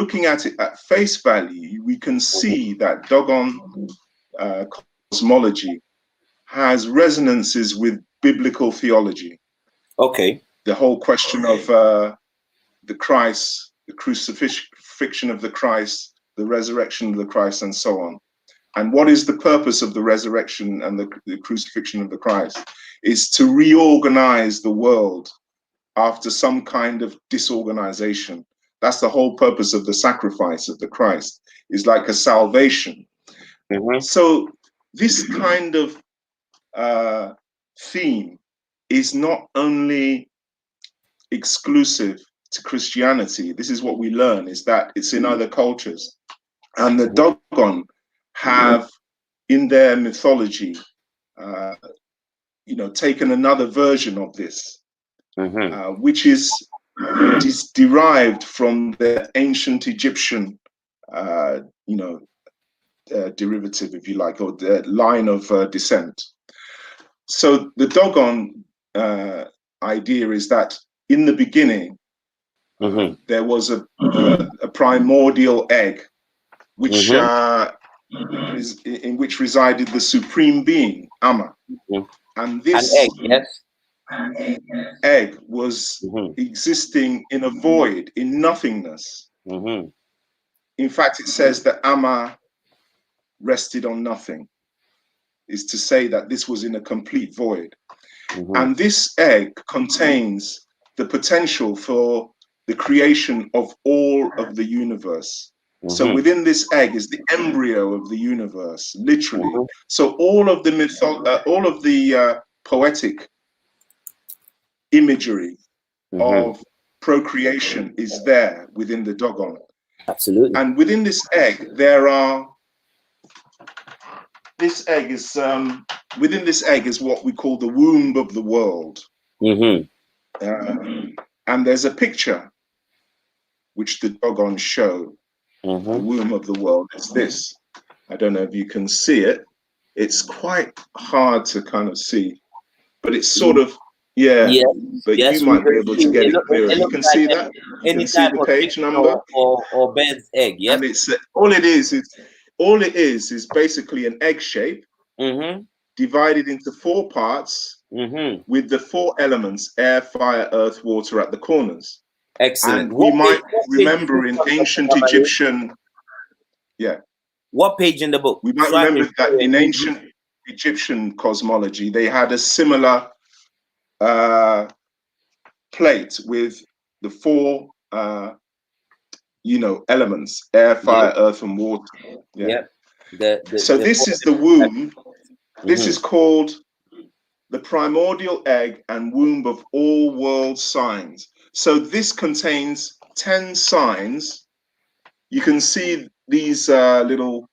looking at it at face value, we can see that Dogon cosmology has resonances with biblical theology. Okay. The whole question of the Christ, the crucifixion of the Christ, the resurrection of the Christ, and so on. And what is the purpose of the resurrection and the crucifixion of the Christ? Is to reorganize the world after some kind of disorganization. That's the whole purpose of the sacrifice of the Christ, is like a salvation. So this kind of theme is not only exclusive to Christianity. This is what we learn, is that it's in other cultures. And the Dogon have in their mythology, taken another version of this, which is derived from the ancient Egyptian, derivative, if you like, or the line of descent. So the Dogon idea is that in the beginning, there was a primordial egg, which in which resided the supreme being, Amma. And this egg was existing in a void, in nothingness. In fact, it says that Amma rested on nothing, is to say that this was in a complete void. And this egg contains the potential for the creation of all of the universe. So within this egg is the embryo of the universe, literally. So all of the poetic imagery of procreation is there within the Dogon. Absolutely. And within this egg, within this egg is what we call the womb of the world. And there's a picture which the Dogon show. The womb of the world is this. I don't know if you can see it. It's quite hard to kind of see, but it's sort of, but you might be able to get it clearer. You can see that? You can see the page number? Or bird's egg, yeah. And it's all it is basically an egg shape divided into 4 parts with the 4 elements: air, fire, earth, water at the corners. Excellent. And we might remember in ancient Egyptian, what page in the book? We might remember that in ancient Egyptian cosmology, they had a similar plate with the 4 elements: air, fire, earth, and water. So this is the womb. This is called the primordial egg and womb of all world signs. So this contains 10 signs. You can see these little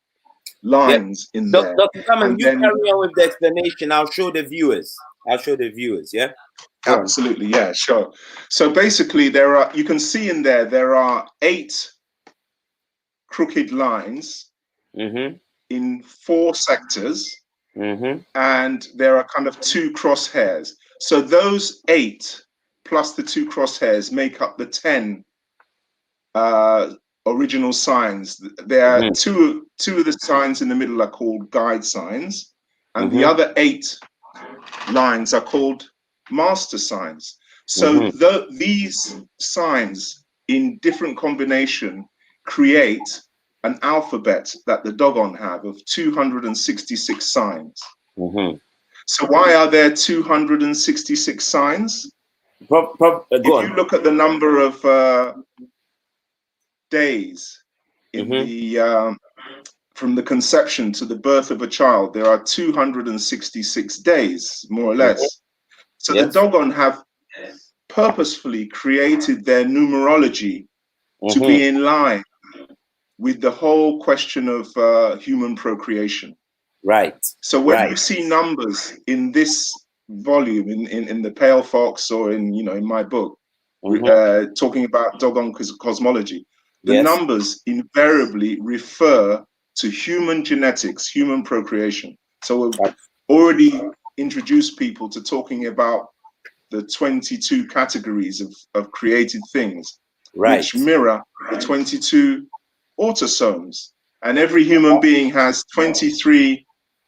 lines in there. Dr. Kamalu, you carry on with the explanation. I'll show the viewers. Yeah? Absolutely, yeah, sure. So basically you can see in there are 8 crooked lines in 4 sectors. And there are kind of 2 crosshairs. So those 8 plus the 2 crosshairs make up the 10 original signs. There are two of the signs in the middle are called guide signs, and the other 8 lines are called master signs. So these signs in different combination create an alphabet that the Dogon have of 266 signs. So why are there 266 signs? If you look at the number of days in the from the conception to the birth of a child, there are 266 days, more or less. So the Dogon have purposefully created their numerology to be in line with the whole question of human procreation. Right. So when you see numbers in this volume, in the Pale Fox, or in my book, talking about Dogon cosmology, the numbers invariably refer to human genetics, human procreation. So we've already introduced people to talking about the 22 categories of created things. which mirror the 22 autosomes. And every human being has 23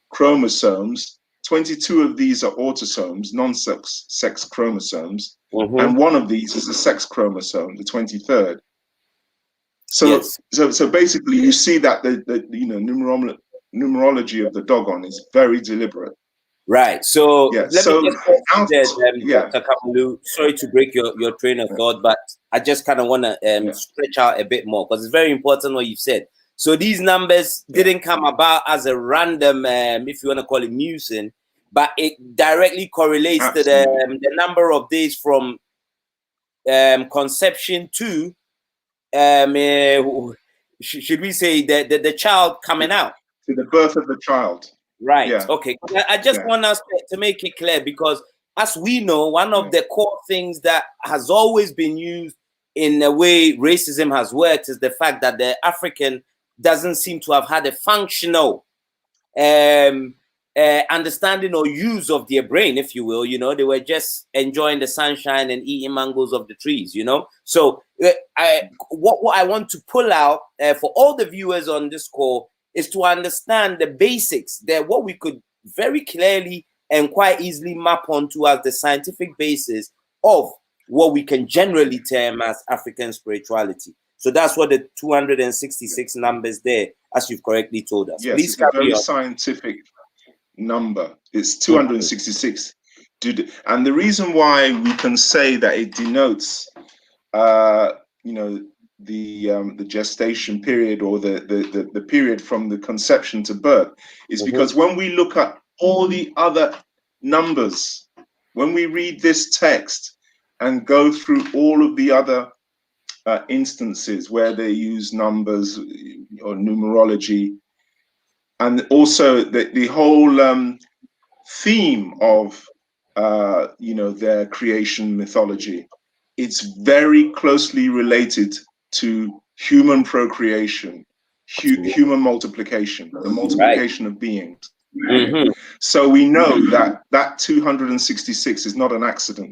chromosomes. 22 of these are autosomes, non-sex chromosomes, and one of these is a sex chromosome, the 23rd. So, so basically, you see that the numerology of the Dogon is very deliberate. Right. So yeah. let me just Dr. Kamalu, sorry to break your train of thought, but I just kind of want to stretch out a bit more because it's very important what you've said. So these numbers didn't come about as a random, if you want to call it musing, but it directly correlates to the number of days from conception to, should we say, the child coming out? To the birth of the child. Right. Yeah. Okay. I just want us to make it clear because, as we know, one of the core things that has always been used in the way racism has worked is the fact that the African doesn't seem to have had a functional understanding or use of their brain, if you will. You know, they were just enjoying the sunshine and eating mangoes of the trees. You know, so what I want to pull out for all the viewers on this call is to understand the basics, that what we could very clearly and quite easily map onto as the scientific basis of what we can generally term as African spirituality. So that's what the 266 numbers there, as you've correctly told us. Yes, please it's a very scientific number. It's 266. And the reason why we can say that it denotes, you know, the gestation period or the period from the conception to birth is because when we look at all the other numbers, when we read this text and go through all of the other instances where they use numbers or numerology, and also the whole theme of you know, their creation mythology, it's very closely related to human procreation, human multiplication, the multiplication of beings. So we know that 266 is not an accident.